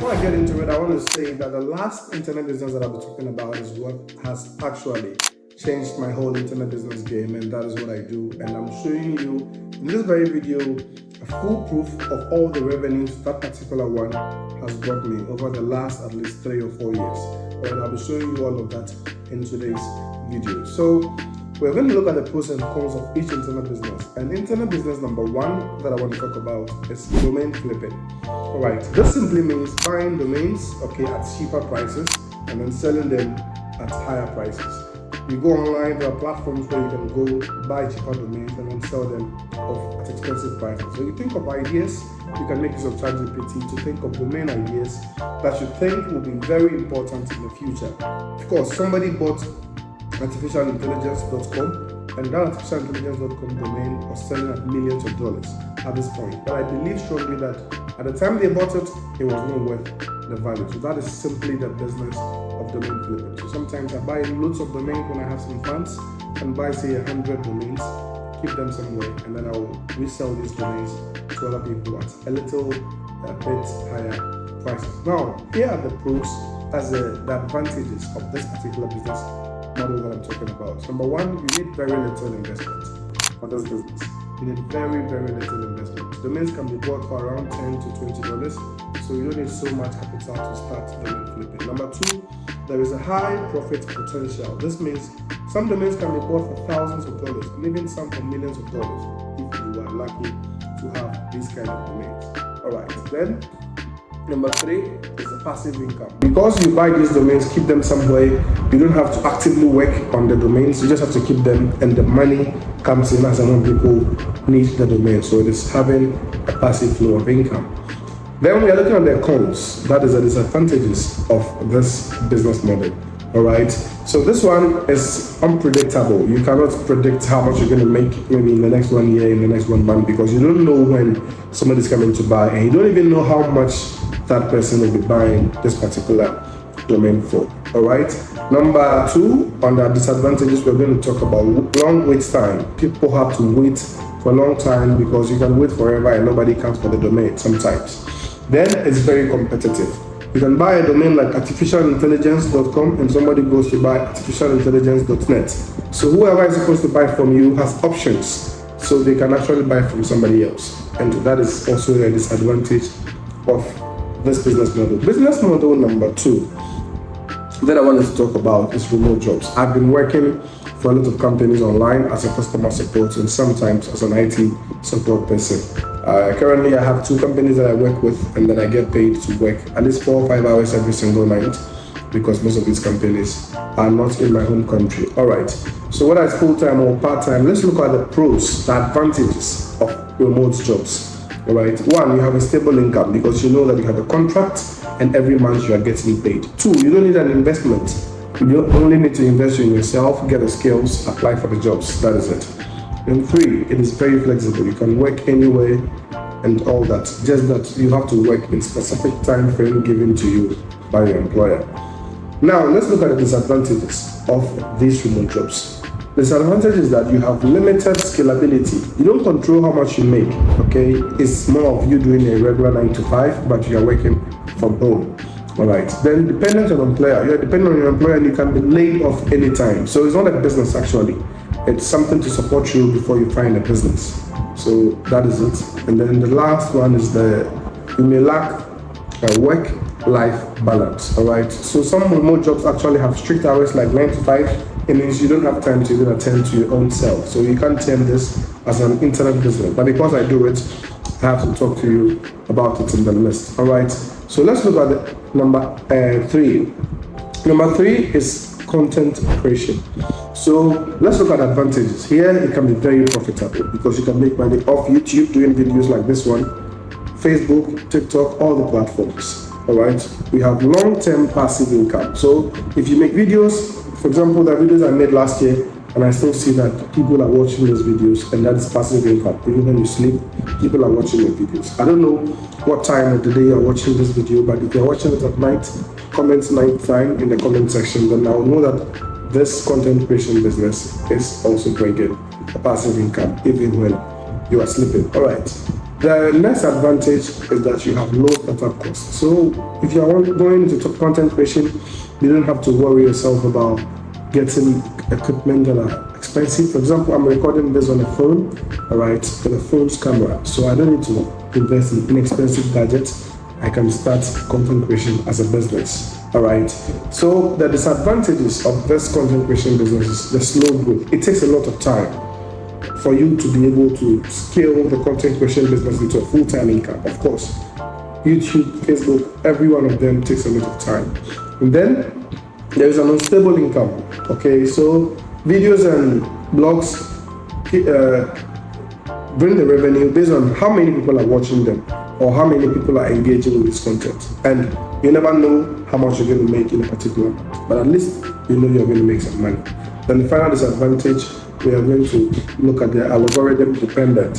Before I get into it, I want to say that the last internet business that I'll be talking about is what has actually changed my whole internet business game, and that is what I do. And I'm showing you in this very video a full proof of all the revenues that particular one has brought me over the last at least 3 or 4 years. And I'll be showing you all of that in today's video. So we're going to look at the pros and cons of each internet business. And internet business number one that I want to talk about is domain flipping. Alright, this simply means buying domains, at cheaper prices and then selling them at higher prices. You go online, there are platforms where you can go buy cheaper domains and then sell them at expensive prices. So you think of ideas, you can make use of ChatGPT to think of domain ideas that you think will be very important in the future. Of course, somebody bought artificialintelligence.com, and that artificialintelligence.com domain was selling at millions of dollars at this point. But I believe strongly that at the time they bought it, it was not worth the value. So that is simply the business of domain flipping. So sometimes I buy loads of domains when I have some funds, and buy say 100 domains, keep them somewhere, and then I will resell these domains to other people at a little bit higher prices. Now, here are the pros as the advantages of this particular business model that I'm talking about. Number one, you need very little investment for this business. You need very, very little investment. Domains can be bought for around $10 to $20, so you don't need so much capital to start domain flipping. Number two, there is a high profit potential. This means some domains can be bought for thousands of dollars, and even some for millions of dollars if you are lucky to have these kind of domains. Alright, then number three is the passive income. Because you buy these domains, keep them somewhere, you don't have to actively work on the domains, you just have to keep them, and the money comes in as and when people need the domain. So it is having a passive flow of income. Then we are looking at the cons, that is the disadvantages of this business model. Alright, so this one is unpredictable. You cannot predict how much you're going to make maybe in the next 1 year, in the next 1 month, because you don't know when somebody's coming to buy, and you don't even know how much that person will be buying this particular domain for. Alright, number two, on the disadvantages, we're going to talk about long wait time. People have to wait for a long time because you can wait forever and nobody comes for the domain sometimes. Then it's very competitive. You can buy a domain like artificialintelligence.com and somebody goes to buy artificialintelligence.net. So whoever is supposed to buy from you has options, so they can actually buy from somebody else. And that is also a disadvantage of this business model. Business model number two that I wanted to talk about is remote jobs. I've been working for a lot of companies online as a customer support and sometimes as an IT support person. Currently, I have 2 companies that I work with, and then I get paid to work at least 4 or 5 hours every single night because most of these companies are not in my home country. Alright, so whether it's full-time or part-time, let's look at the pros, the advantages of remote jobs. Alright, one, you have a stable income because you know that you have a contract and every month you are getting paid. 2, you don't need an investment. You only need to invest in yourself, get the skills, apply for the jobs. That is it. And 3, it is very flexible. You can work anywhere and all that. Just that you have to work in specific time frame given to you by your employer. Now, let's look at the disadvantages of these remote jobs. The disadvantage is that you have limited scalability. You don't control how much you make, okay? It's more of you doing a regular 9 to 5, but you are working from home. Alright, then dependent on employer. You are dependent on your employer and you can be laid off anytime. So it's not a business actually. It's something to support you before you find a business. So that is it. And then the last one is you may lack a work-life balance. Alright, so some remote jobs actually have strict hours like 9 to 5. It means you don't have time to even attend to your own self. So you can't term this as an internet business. But because I do it, I have to talk to you about it in the list. Alright, so let's look at the number 3. Number 3 is content creation. So let's look at advantages. Here it can be very profitable because you can make money off YouTube doing videos like this one, Facebook, TikTok, all the platforms. Alright, we have long-term passive income. So if you make videos, for example, the videos I made last year, and I still see that people are watching those videos, and that is passive income. Even when you sleep, people are watching your videos. I don't know what time of the day you're watching this video, but if you're watching it at night, comment night time in the comment section, then I'll know that this content creation business is also bringing a passive income even when you are sleeping. Alright, The next advantage is that you have low startup costs. So if you are going into content creation, you don't have to worry yourself about getting equipment that are expensive. For example, I'm recording this on a phone, all right, with a phone's camera. So I don't need to invest in inexpensive gadgets. I can start content creation as a business. All right. So the disadvantages of this content creation business is the slow growth. It takes a lot of time for you to be able to scale the content creation business into a full-time income. Of course, YouTube, Facebook, every one of them takes a lot of time. And then there is an unstable income. Okay, so videos and blogs bring the revenue based on how many people are watching them or how many people are engaging with this content. And you never know how much you're going to make in a particular month, but at least you know you're going to make some money. Then the final disadvantage, we are going to look at the algorithm dependent.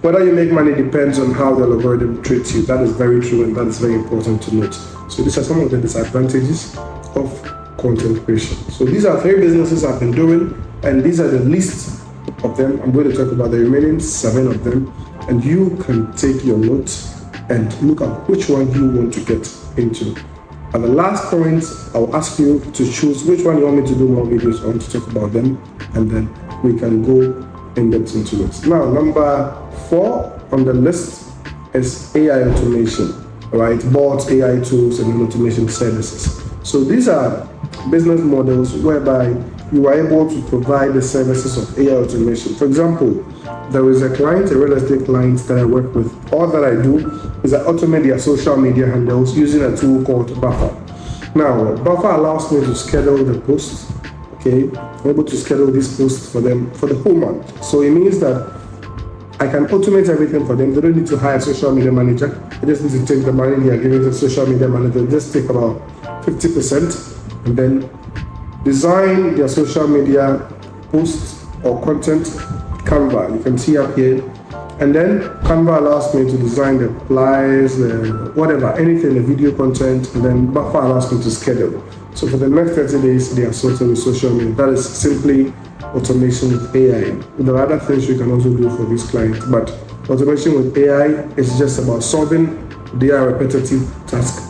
Whether you make money depends on how the algorithm treats you. That is very true, and that is very important to note. So these are some of the disadvantages of content creation. So these are 3 businesses I've been doing, and these are the list of them. I'm going to talk about the remaining 7 of them, and you can take your notes and look at which one you want to get into. At the last point, I'll ask you to choose which one you want me to do more videos on to talk about them, and then we can go in depth into it. Now, number 4 on the list is AI automation, right? Bots, AI tools, and automation services. So these are business models whereby you are able to provide the services of AI automation. For example, there is a client, a real estate client that I work with. All that I do is I automate their social media handles using a tool called Buffer. Now, Buffer allows me to schedule the posts. Okay, I'm able to schedule these posts for them for the whole month. So it means that I can automate everything for them. They don't need to hire a social media manager. They just need to take the money they are giving to the social media manager, just take about 50% and then design their social media posts or content. Canva, you can see up here. And then Canva allows me to design the flyers, whatever, anything, the video content, and then Buffer allows me to schedule. So for the next 30 days, they are sorted with social media. That is simply automation with AI. There are other things you can also do for this client, but automation with AI is just about solving their repetitive task.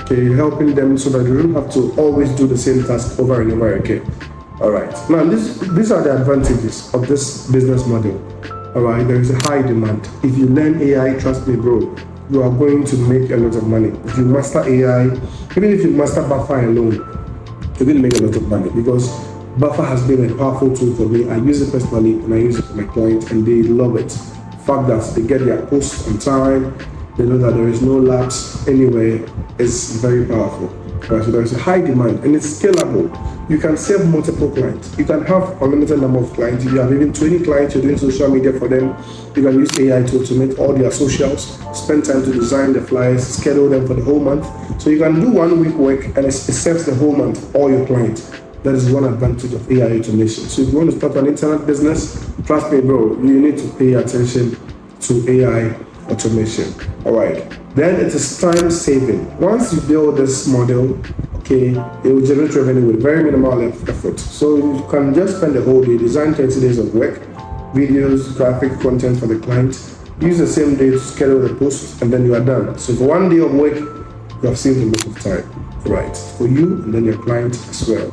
Okay, helping them so that you don't have to always do the same task over and over again. All right. Now, these are the advantages of this business model. All right. There is a high demand. If you learn AI, trust me, bro, you are going to make a lot of money. If you master AI, even if you master Buffer alone, you're going to make a lot of money because Buffer has been a powerful tool for me. I use it personally and I use it for my clients, and they love it. The fact that they get their posts on time, they know that there is no lapse anywhere, is very powerful. Right, so there is a high demand and it's scalable. You can serve multiple clients. You can have unlimited number of clients. If you have even 20 clients, you're doing social media for them, you can use AI to automate all their socials, spend time to design the flyers, schedule them for the whole month. So you can do 1 week work and it serves the whole month, all your clients. That is one advantage of AI automation. So if you want to start an internet business, trust me, bro, you need to pay attention to AI automation. All right. Then it is time saving. Once you build this model, okay, it will generate revenue with very minimal effort. So you can just spend the whole day, design 30 days of work, videos, graphic content for the client, use the same day to schedule the post, and then you are done. So for 1 day of work, you have saved a lot of time, right? For you and then your client as well.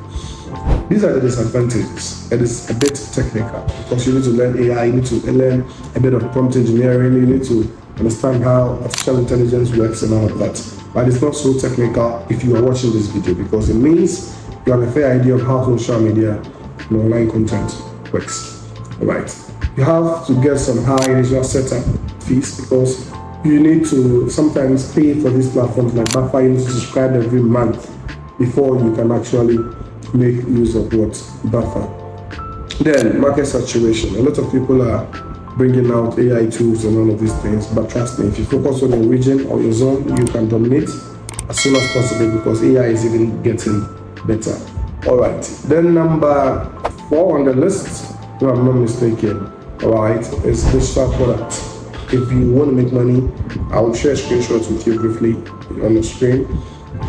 These are the disadvantages. It is a bit technical because you need to learn AI, you need to learn a bit of prompt engineering, you need to understand how artificial intelligence works and all of that. But it's not so technical if you are watching this video because it means you have a fair idea of how social media and online content works. All right. You have to get some high initial setup fees because you need to sometimes pay for these platforms like Buffer. You need to subscribe every month before you can actually make use of what Buffer. Then market saturation. A lot of people are bringing out AI tools and all of these things, but trust me, if you focus on your region or your zone, you can dominate as soon as possible because AI is even getting better. All right, then number 4 on the list, if I'm not mistaken, all right, is digital product. If you want to make money, I will share screenshots with you briefly on the screen.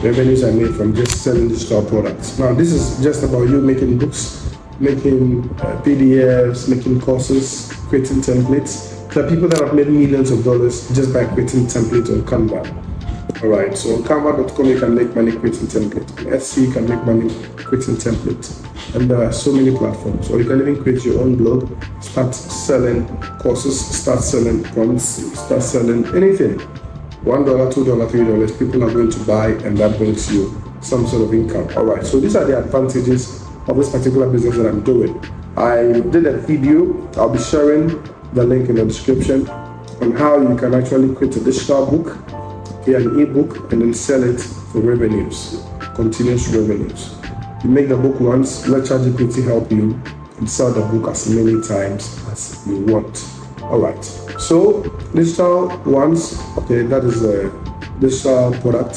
Revenues I made from just selling digital products. Now, this is just about you making books, making PDFs, making courses, creating templates There are people that have made millions of dollars just by creating templates on Canva. Alright, so on canva.com you can make money creating templates. On Etsy you can make money creating templates. And there are so many platforms. Or you can even create your own blog, start selling courses, start selling prompts, start selling anything. $1, $2, $3, people are going to buy, and that brings you some sort of income. Alright, so these are the advantages of this particular business that I'm doing. I did a video, I'll be sharing the link in the description on how you can actually create a digital book, an ebook, and then sell it for revenues, continuous revenues. You make the book once, let ChatGPT help you, and sell the book as many times as you want. Alright, so digital ones, okay, that is a digital product.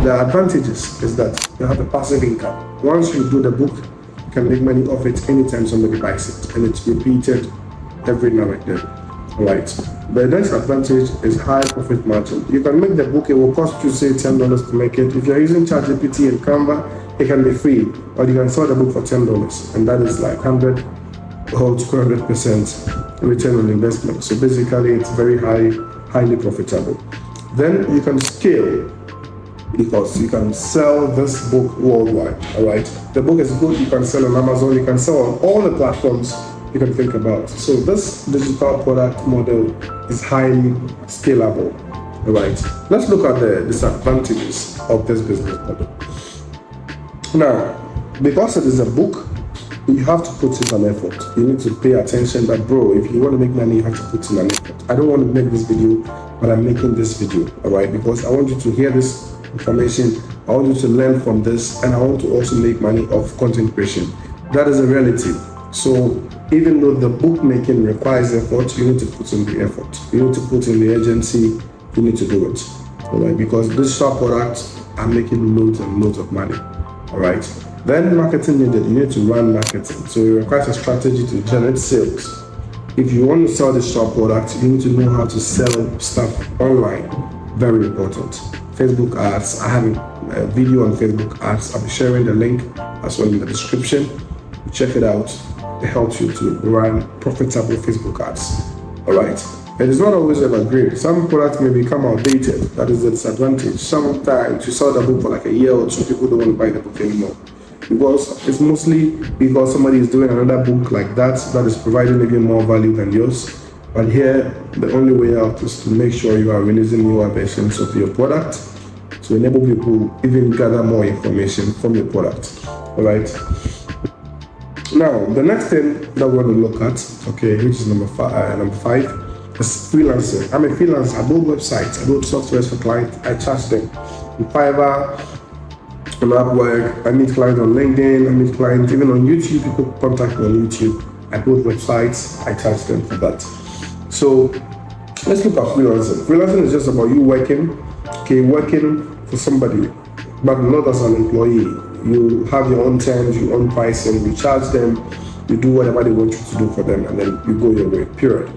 The advantages is that you have a passive income. Once you do the book, you can make money off it anytime somebody buys it, and it's repeated every now and then. Alright, the next advantage is high profit margin. You can make the book, it will cost you say $10 to make it. If you're using ChatGPT and Canva, it can be free, or you can sell the book for $10, and that is like 100 or 200% return on investment. So basically it's very highly profitable. Then you can scale, because you can sell this book worldwide. Alright, the book is good, you can sell on Amazon, you can sell on all the platforms you can think about. So this digital product model is highly scalable. Alright, let's look at the disadvantages of this business model. Now, because it is a book, you have to put in an effort. You need to pay attention that, bro, if you want to make money, you have to put in an effort. I don't want to make this video, but I'm making this video, alright, because I want you to hear this information, I want you to learn from this, and I want to also make money off content creation. That is a reality. So even though the bookmaking requires effort, you need to put in the effort. You need to put in the urgency, you need to do it. Alright, because digital products are making loads and loads of money. Alright. Then marketing needed, you need to run marketing. So it requires a strategy to generate sales. If you want to sell digital products, you need to know how to sell stuff online. Very important. Facebook ads, I have a video on Facebook ads. I'll be sharing the link as well in the description. Check it out. It helps you to run profitable Facebook ads. Alright. It is not always ever great. Some products may become outdated. That is the disadvantage. Sometimes you sell the book for like a year or two, people don't want to buy the book anymore. Because it's mostly because somebody is doing another book like that is providing even more value than yours. But here, the only way out is to make sure you are releasing newer versions of your product to enable people even gather more information from your product. Alright. Now, the next thing that we're going to look at, okay, which is number five, is freelancing. I'm a freelancer. I build websites, I build softwares for clients, I charge them. In Fiverr, on Upwork, I meet clients on LinkedIn, I meet clients even on YouTube. People contact me on YouTube. I build websites, I charge them for that. So let's look at freelancing. Freelancing is just about you working for somebody, but not as an employee. You have your own terms, your own pricing, you charge them, you do whatever they want you to do for them, and then you go your way, period.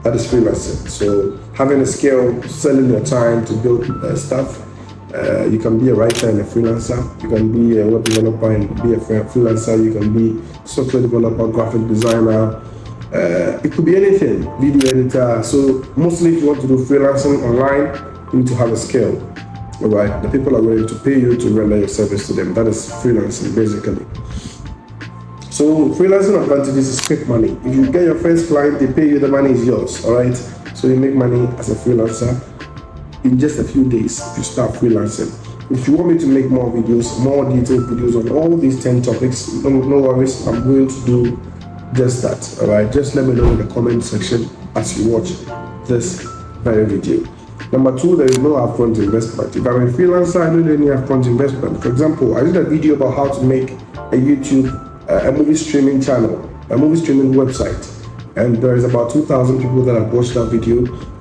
That is freelancing. So having a skill, selling your time to build stuff. You can be a writer and a freelancer. You can be a web developer and be a freelancer. You can be software developer, graphic designer. It could be anything, video editor. So mostly if you want to do freelancing online, you need to have a skill. Alright, the people are willing to pay you to render your service to them. That is freelancing basically. So freelancing advantages is quick money. If you get your first client, they pay you, the money is yours. Alright, so you make money as a freelancer in just a few days if you start freelancing. If you want me to make more videos, more detailed videos on all these 10 topics, no worries, I'm going to do just that. Alright, just let me know in the comment section as you watch this very video. Number 2, there is no upfront investment. If I'm a freelancer, I don't need any upfront investment. For example, I did a video about how to make a YouTube, a movie streaming channel, a movie streaming website, and there is about 2,000 people that have watched that video,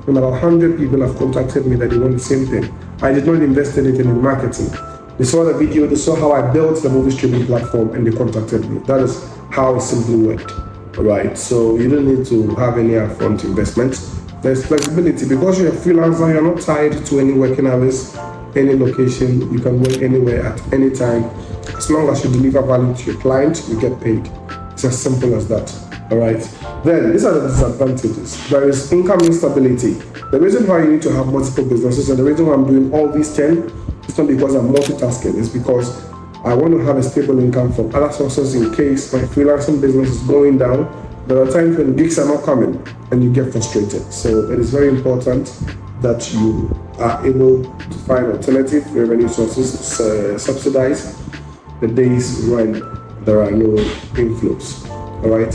and about 100 people have contacted me that they want the same thing. I did not invest anything in marketing. They saw the video, they saw how I built the movie streaming platform, and they contacted me. That is how it simply worked. Alright, so you don't need to have any upfront investment. There's flexibility. Because you're a freelancer, you're not tied to any working hours, any location. You can work anywhere at any time. As long as you deliver value to your client, you get paid. It's as simple as that. All right. Then these are the disadvantages. There is income instability. The reason why you need to have multiple businesses, and the reason why I'm doing all these 10, it's not because I'm multitasking. It's because I want to have a stable income from other sources in case my freelancing business is going down. There are times when gigs are not coming and you get frustrated. So it is very important that you are able to find alternative revenue sources to subsidize the days when there are no inflows. All right.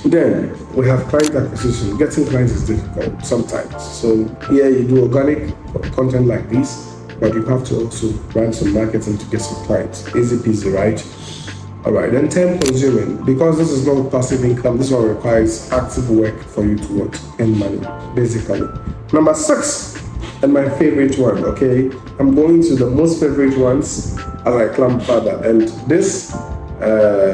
Then we have client acquisition. Getting clients is difficult sometimes. So here you do organic content like this, but you have to also run some marketing to get some clients. Easy peasy, right? All right. Then time consuming, because this is not passive income. This one requires active work for you to work and money, basically. Number 6, and my favorite one. Okay, I'm going to the most favorite ones as I climb further, and this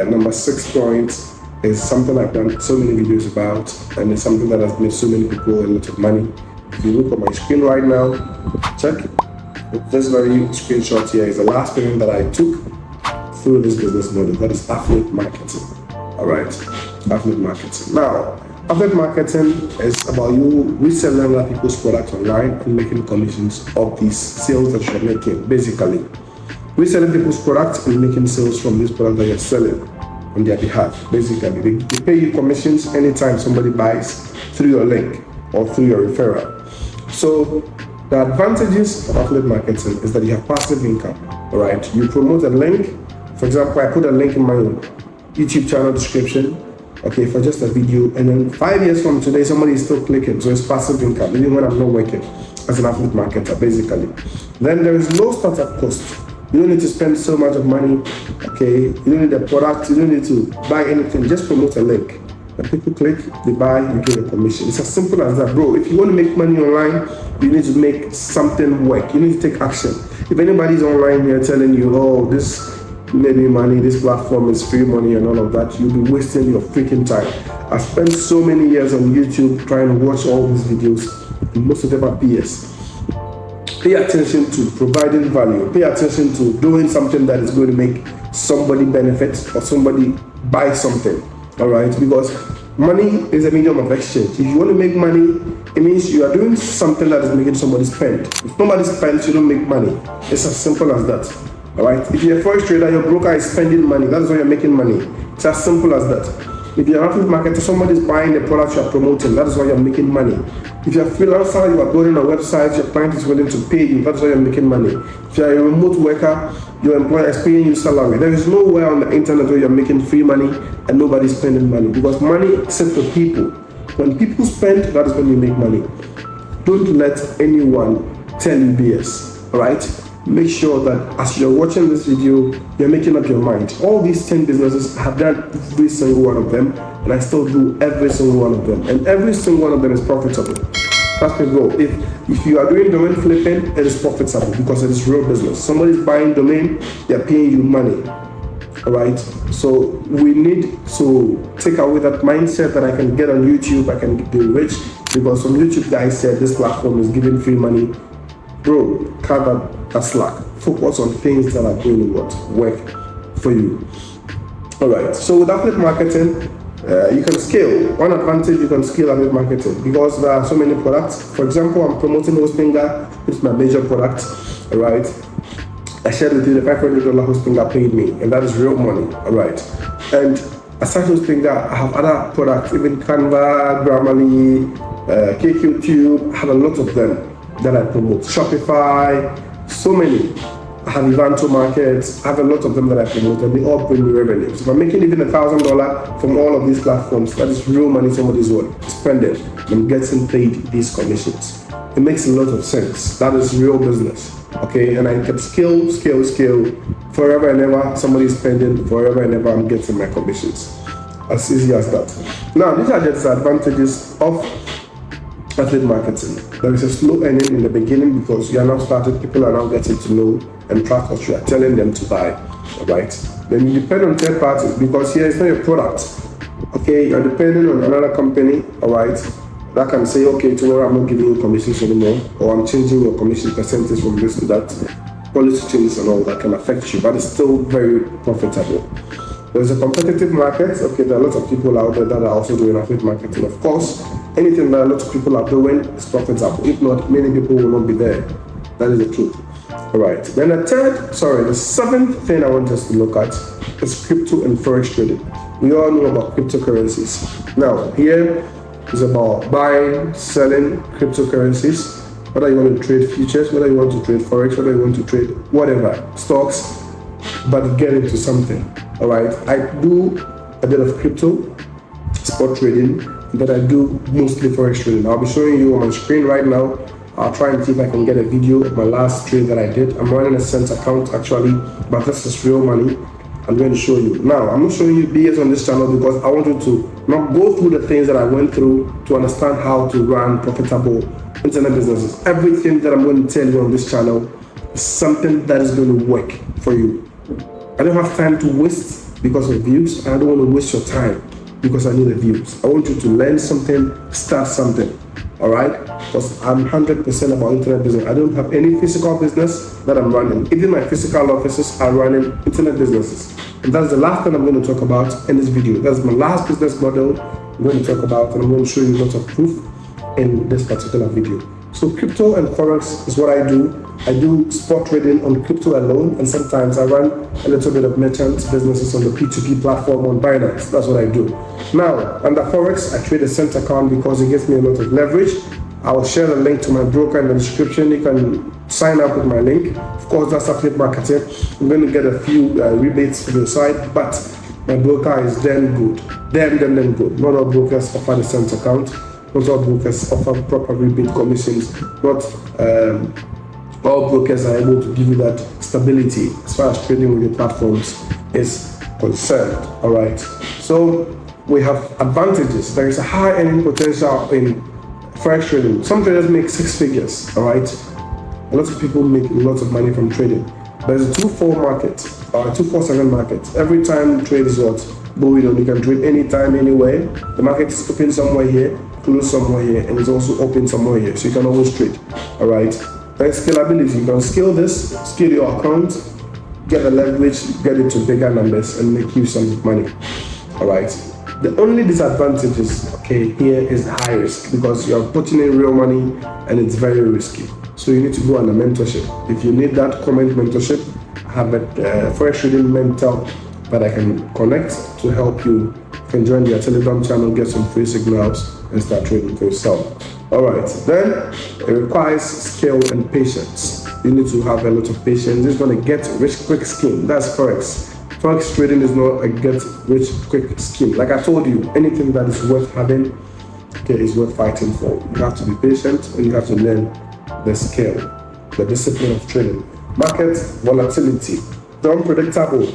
number 6 point is something I've done so many videos about, and it's something that has made so many people a lot of money. If you look at my screen right now, check this very screenshot here is the last payment that I took through this business model. That is affiliate marketing. All right, affiliate marketing. Now, affiliate marketing is about you reselling other people's products online and making commissions of these sales that you're making. Basically, reselling people's products and making sales from these products that you're selling on their behalf. Basically, they pay you commissions anytime somebody buys through your link or through your referral. So the advantages of affiliate marketing is that you have passive income. All right, you promote a link. For example, I put a link in my YouTube channel description, okay, for just a video, and then 5 years from today somebody is still clicking. So it's passive income even when I'm not working as an affiliate marketer, basically. Then there is no startup cost. You don't need to spend so much of money, okay? You don't need a product, you don't need to buy anything, just promote a link. When people click, they buy, you get a commission. It's as simple as that, bro. If you want to make money online, you need to make something work. You need to take action. If anybody's online here telling you, oh, this made me money, this platform is free money and all of that, you'll be wasting your freaking time. I spent so many years on YouTube trying to watch all these videos, and most of them are BS. Pay attention to providing value. Pay attention to doing something that is going to make somebody benefit or somebody buy something. All right, because money is a medium of exchange. If you want to make money, it means you are doing something that is making somebody spend. If nobody spends, you don't make money. It's as simple as that. All right. If you're a forex trader, your broker is spending money. That is why you're making money. It's as simple as that. If you're an affiliate marketer, somebody is buying the product you're promoting. That is why you're making money. If you're a freelancer, you are building a website, your client is willing to pay you. That's why you're making money. If you're a remote worker, your employer is paying you salary. There is nowhere on the internet where you're making free money and nobody's spending money, because money sits for people. When people spend, that is when you make money. Don't let anyone tell you BS. All right? Make sure that as you're watching this video, you're making up your mind. All these 10 businesses, I have done every single one of them, and I still do every single one of them. And every single one of them is profitable. Trust me, bro. If you are doing domain flipping, it is profitable because it is real business. Somebody's buying domain, they're paying you money. All right. So we need to take away that mindset that I can get on YouTube, I can be rich, because some YouTube guys said this platform is giving free money. Bro, cut that slack. Focus on things that are going to work for you. All right. So with affiliate marketing, you can scale. One advantage, you can scale affiliate marketing because there are so many products. For example, I'm promoting Hostinger, which is my major product. All right. I shared with you the $500 Hostinger paid me, and that is real money. All right. And aside Hostinger, I have other products, even Canva, Grammarly, KQTube. I have a lot of them that I promote. Shopify, so many. I have Evanto Markets, I have a lot of them that I promote, and they all bring me revenue. So if I'm making even $1,000 from all of these platforms, that is real money somebody's spending. I'm getting paid these commissions. It makes a lot of sense. That is real business. Okay, and I can scale forever and ever. Somebody's spending forever and ever. I'm getting my commissions. As easy as that. Now, these are the disadvantages of affiliate marketing. There is a slow earning in the beginning because you are now started, people are now getting to know and trust what you are telling them to buy. All right. Then you depend on third parties because here it's not your product. Okay, you're depending on another company, all right, that can say, okay, tomorrow I'm not giving you commissions anymore, or I'm changing your commission percentage from this to that. Policy changes and all that can affect you, but it's still very profitable. There's a competitive market. Okay, there are lots of people out there that are also doing affiliate marketing. Of course, anything that lots of people are doing is profitable. If not, many people will not be there. That is the truth. All right. Then the seventh thing I want us to look at is crypto and forex trading. We all know about cryptocurrencies. Now, here is about buying, selling cryptocurrencies. Whether you want to trade futures, whether you want to trade forex, whether you want to trade whatever, stocks, but get into something. All right. I do a bit of crypto, spot trading, but I do mostly forex trading. I'll be showing you on my screen right now. I'll try and see if I can get a video of my last trade that I did. I'm running a cent account actually, but this is real money. I'm going to show you. Now, I'm not showing you BS on this channel because I want you to not go through the things that I went through to understand how to run profitable internet businesses. Everything that I'm going to tell you on this channel is something that is going to work for you. I don't have time to waste because of views, and I don't want to waste your time because I need the views. I want you to learn something, start something. All right, because I'm 100% about internet business. I don't have any physical business that I'm running. Even my physical offices are running internet businesses. And that's the last thing I'm going to talk about in this video. That's my last business model I'm going to talk about, and I'm going to show you lots of proof in this particular video. So crypto and forex is what I do. I do spot trading on crypto alone, and sometimes I run a little bit of merchant businesses on the P2P platform on Binance. That's what I do. Now, under forex, I trade a cent account because it gives me a lot of leverage. I'll share the link to my broker in the description. You can sign up with my link. Of course, that's affiliate marketing. I'm going to get a few rebates for the site, but my broker is damn good. Damn good. Not all brokers offer the cent account. Not all brokers offer proper rebate commissions. Not all brokers are able to give you that stability as far as trading with your platforms is concerned. All right. So we have advantages. There is a high earning potential in forex trading. Some traders make 6 figures. All right. A lot of people make lots of money from trading. There's a 2-4 market or a 247 market. Every time you trade is what going on. You can trade anytime, anywhere. The market is open somewhere here, close somewhere here, and it's also open somewhere here. So you can always trade. All right. There's scalability. You can scale this, scale your account, get the leverage, get it to bigger numbers, and make you some money. All right. The only disadvantage is, here is high risk because you are putting in real money and it's very risky. So you need to go on a mentorship. If you need that comment mentorship, I have a forex trading mentor that I can connect to help you. You can join their Telegram channel, get some free signals, and start trading for yourself. All right, then it requires skill and patience. You need to have a lot of patience. This is going to get rich quick scheme. That's forex. Forex trading is not a get rich quick scheme. Like I told you, anything that is worth having, is worth fighting for. You have to be patient and you have to learn the skill, the discipline of trading. Market volatility, the unpredictable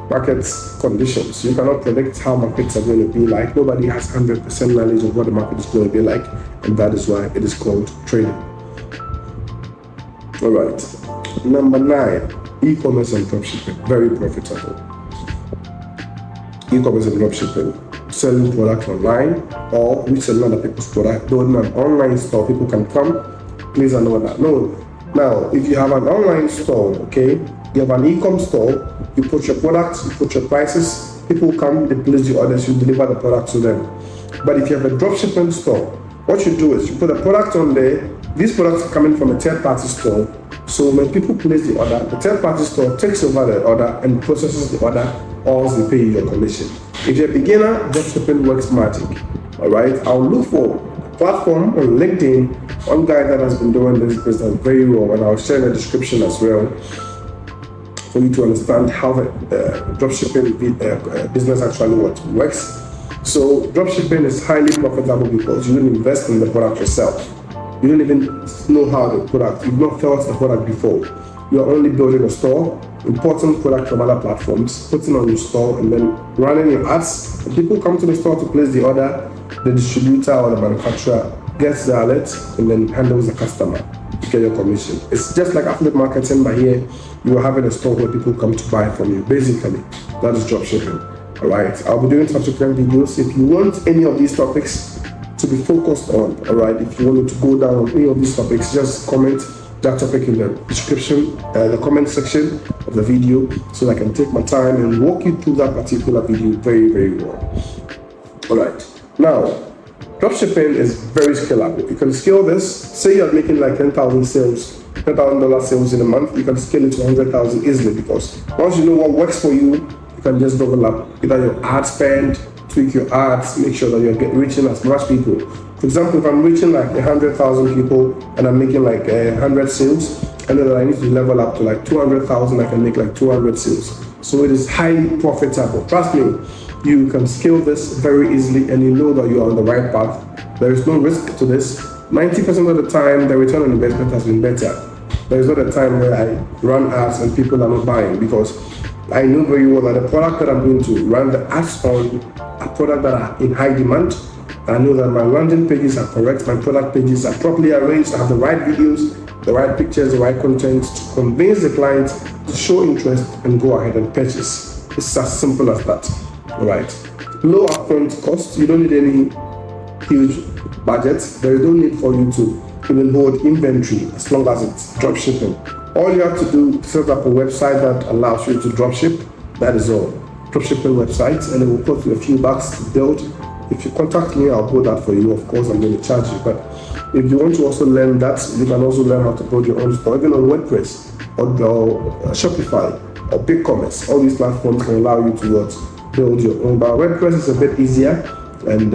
market conditions. You cannot predict how markets are going to be like. Nobody has 100% knowledge of what the market is going to be like, and that is why it is called trading. All right. Number 9, e-commerce and dropshipping. Very profitable. E-commerce and dropshipping, selling product online or reselling other people's product. Building an online store, people can come, place an order. No. Now, if you have an online store, you have an e-com store, you put your products, you put your prices, people come, they place the orders, you deliver the product to them. But if you have a dropshipping store, what you do is you put a product on there. These products are coming from a third-party store. So when people place the order, the third-party store takes over the order and processes the order, or they pay you your commission. If you're a beginner, dropshipping works magic. All right, I'll look for a platform on LinkedIn, one guy that has been doing this business very well, and I'll share in the description as well for you to understand how the dropshipping business actually works. So dropshipping is highly profitable because you don't invest in the product yourself. You don't even know how the product, you've not felt the product before. You are only building a store, importing product from other platforms, putting on your store, and then running your ads. And people come to the store to place the order, the distributor or the manufacturer gets the alert and then handles the customer to get your commission. It's just like affiliate marketing, but here you are having a store where people come to buy from you. Basically, that is dropshipping. All right, I'll be doing subsequent videos. If you want any of these topics to be focused on, all right, if you want me to go down on any of these topics, just comment that topic in the description, the comment section of the video, so I can take my time and walk you through that particular video very, very well. All right. Now, dropshipping is very scalable. You can scale this. Say you're making like $10,000 sales in a month. You can scale it to 100,000 easily, because once you know what works for you, you can just develop either your ad spend, tweak your ads, make sure that you're reaching as much people. For example, if I'm reaching like 100,000 people and I'm making like 100 sales, and then I need to level up to like 200,000, I can make like 200 sales. So it is highly profitable. Trust me, you can scale this very easily, and you know that you are on the right path. There is no risk to this. 90% of the time, the return on investment has been better. There is not a time where I run ads and people are not buying, because I know very well that the product that I'm going to run the ads on are products that are in high demand. I know that my landing pages are correct, my product pages are properly arranged, I have the right videos, the right pictures, the right content to convince the client to show interest and go ahead and purchase. It's as simple as that. All right. Low upfront cost. You don't need any huge budget. There is no need for you to even hold inventory as long as it's drop shipping. All you have to do is set up a website that allows you to drop ship. That is all. Drop shipping websites, and it will cost you a few bucks to build. If you contact me, I'll build that for you. Of course, I'm going to charge you. But if you want to also learn that, you can also learn how to build your own store, even on WordPress or Shopify or BigCommerce. All these platforms can allow you to build your own. But WordPress is a bit easier, and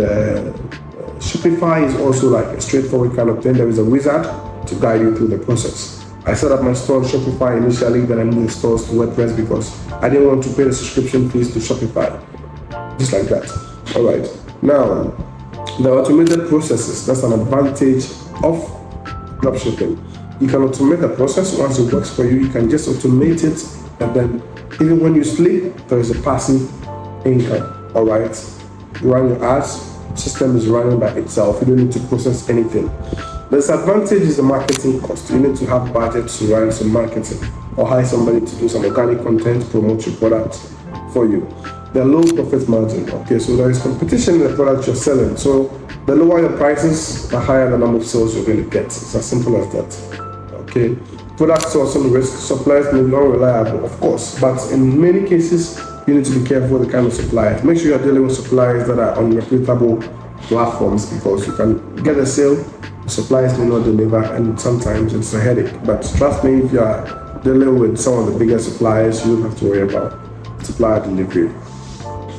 Shopify is also like a straightforward kind of thing. There is a wizard to guide you through the process. I set up my store on Shopify initially, then I moved stores to WordPress because I didn't want to pay the subscription fees to Shopify. Just like that. All right. Now, the automated processes, that's an advantage of dropshipping. You can automate the process. Once it works for you, you can just automate it, and then even when you sleep, there is a passive income. All right. You run your ads, system is running by itself. You don't need to process anything. The disadvantage is the marketing cost. You need to have budget to run some marketing or hire somebody to do some organic content, promote your product for you. The low profit margin. Okay, so there is competition in the product you're selling. So the lower your prices, the higher the number of sales you're going to get. It's as simple as that. Okay, product sourcing risk. Suppliers may be non-reliable, of course, but in many cases, you need to be careful with the kind of suppliers. Make sure you're dealing with suppliers that are on reputable platforms, because you can get a sale, the suppliers may not deliver, and sometimes it's a headache. But trust me, if you are dealing with some of the bigger suppliers, you don't have to worry about supplier delivery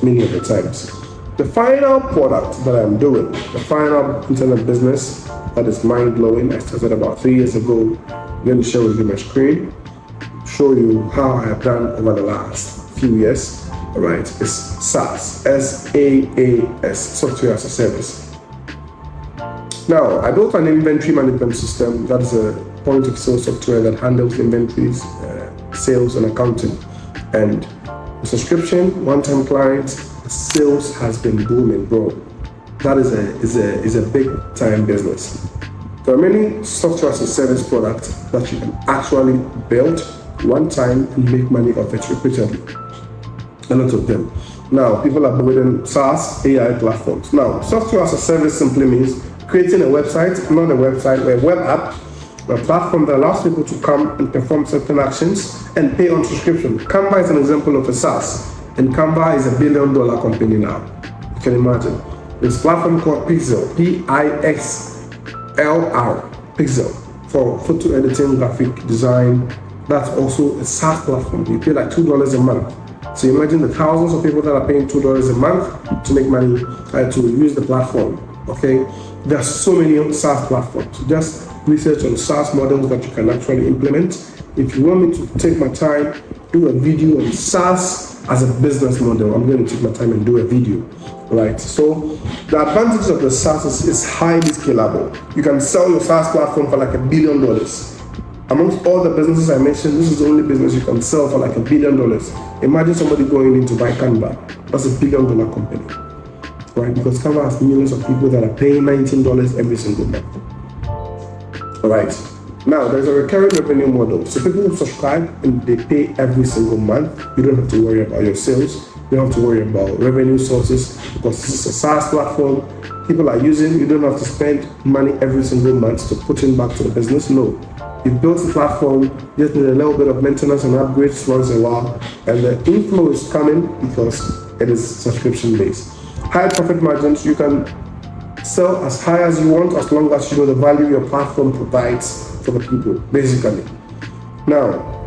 many of the times. The final product that I'm doing, the final internet business that is mind-blowing, I started about 3 years ago. I'm going to share with you my screen, show you how I have done over the last few years. All right, it's SaaS, SaaS, software as a service. Now, I built an inventory management system that is a point of sale software that handles inventories, sales, and accounting. And subscription, one-time clients, sales has been booming, bro. That is a big time business. There are many software as a service products that you can actually build one time and make money off it repeatedly. A lot of them. Now, people are building SaaS AI platforms. Now, software as a service simply means creating a website, not a website, but a web app, a platform that allows people to come and perform certain actions and pay on subscription. Canva is an example of a SaaS, and Canva is $1 billion company now. You can imagine. There's a platform called Pixel, Pixlr, Pixel, for photo editing, graphic design. That's also a SaaS platform. You pay like $2 a month. So imagine the thousands of people that are paying $2 a month to make money, to use the platform. Okay, there are so many SaaS platforms. Just research on SaaS models that you can actually implement. If you want me to take my time, do a video on SaaS as a business model, I'm going to take my time and do a video. Right. So the advantage of the SaaS is highly scalable. You can sell your SaaS platform for like $1 billion. Amongst all the businesses I mentioned, this is the only business you can sell for like $1 billion. Imagine somebody going in to buy Canva. That's $1 billion company, right? Because Canva has millions of people that are paying $19 every single month. All right. Now, there's a recurring revenue model. So people who subscribe and they pay every single month. You don't have to worry about your sales. You don't have to worry about revenue sources, because this is a SaaS platform. People are using. You don't have to spend money every single month to put in back to the business. No. You built the platform, just need a little bit of maintenance and upgrades once in a while, and the inflow is coming because it is subscription based. High profit margins, you can sell as high as you want as long as you know the value your platform provides for the people, basically. Now,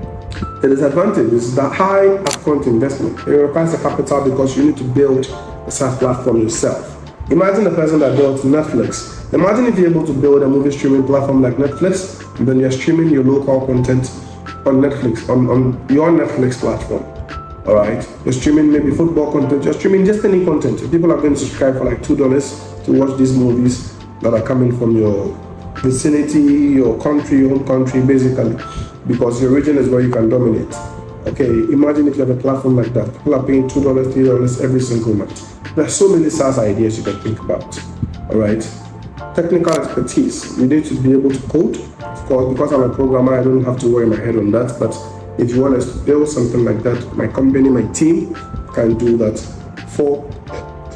the disadvantage is that high upfront investment. It requires a capital because you need to build a SaaS platform yourself. Imagine the person that built Netflix. Imagine if you're able to build a movie streaming platform like Netflix, and then you're streaming your local content on Netflix, on your Netflix platform. All right, you're streaming maybe football content, you're streaming just any content. People are going to subscribe for like $2 to watch these movies that are coming from your vicinity, your country, your home country, basically, because your region is where you can dominate. Okay, imagine if you have a platform like that. People are paying $2, $3 every single month. There are so many SaaS ideas you can think about. All right, technical expertise. You need to be able to code. Of course, because I'm a programmer, I don't have to worry my head on that. But if you want us to build something like that, my company, my team can do that for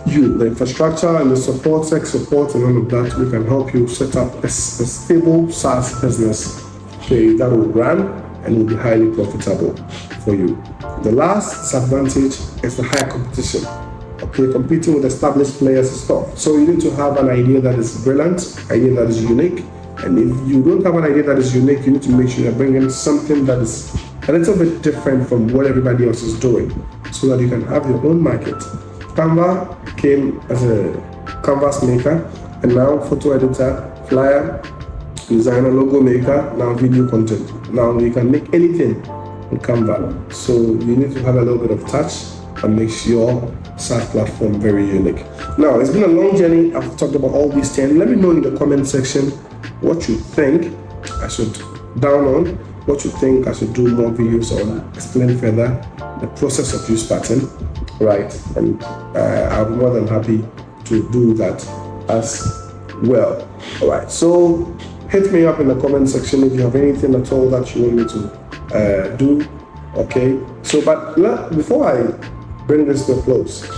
you. The infrastructure and the support, tech support, and all of that, we can help you set up a stable SaaS business, okay, that will run and will be highly profitable for you. The last disadvantage is the high competition. Okay, competing with established players is tough. So you need to have an idea that is brilliant, idea that is unique. And if you don't have an idea that is unique, you need to make sure you're bringing something that is a little bit different from what everybody else is doing, so that you can have your own market. Canva came as a canvas maker, and now photo editor, flyer designer, logo maker, now video content. Now you can make anything on Canva. So you need to have a little bit of touch and make your SaaS platform very unique. Now, it's been a long journey. I've talked about all these 10. Let me know in the comment section what you think I should down on, what you think I should do more videos on, explain further the process of you starting, right? And I'll be more than happy to do that as well. All right, so hit me up in the comment section if you have anything at all that you want me to do. Okay, so but before I bring this to a close,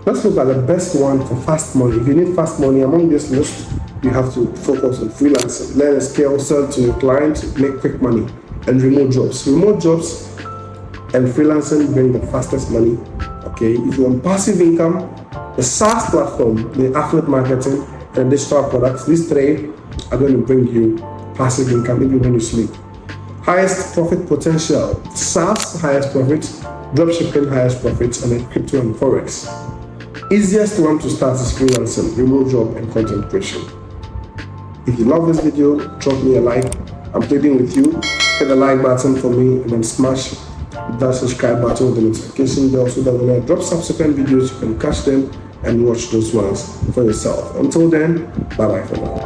let's look at the best one for fast money. If you need fast money among this list, you have to focus on freelancing, learn a skill, sell to your client, make quick money, and remote jobs. Remote jobs and freelancing bring the fastest money. Okay, if you want passive income, the SaaS platform, the affiliate marketing, and digital products, these three are going to bring you passive income even when you sleep. Highest profit potential, SaaS, highest profits, dropshipping, highest profits, and then crypto and forex. Easiest one to start is freelancing, remote job, and content creation. If you love this video, drop me a like. I'm pleading with you. Hit the like button for me and then smash that subscribe button with the notification bell so that when I drop subsequent videos, you can catch them and watch those ones for yourself. Until then, bye bye for now.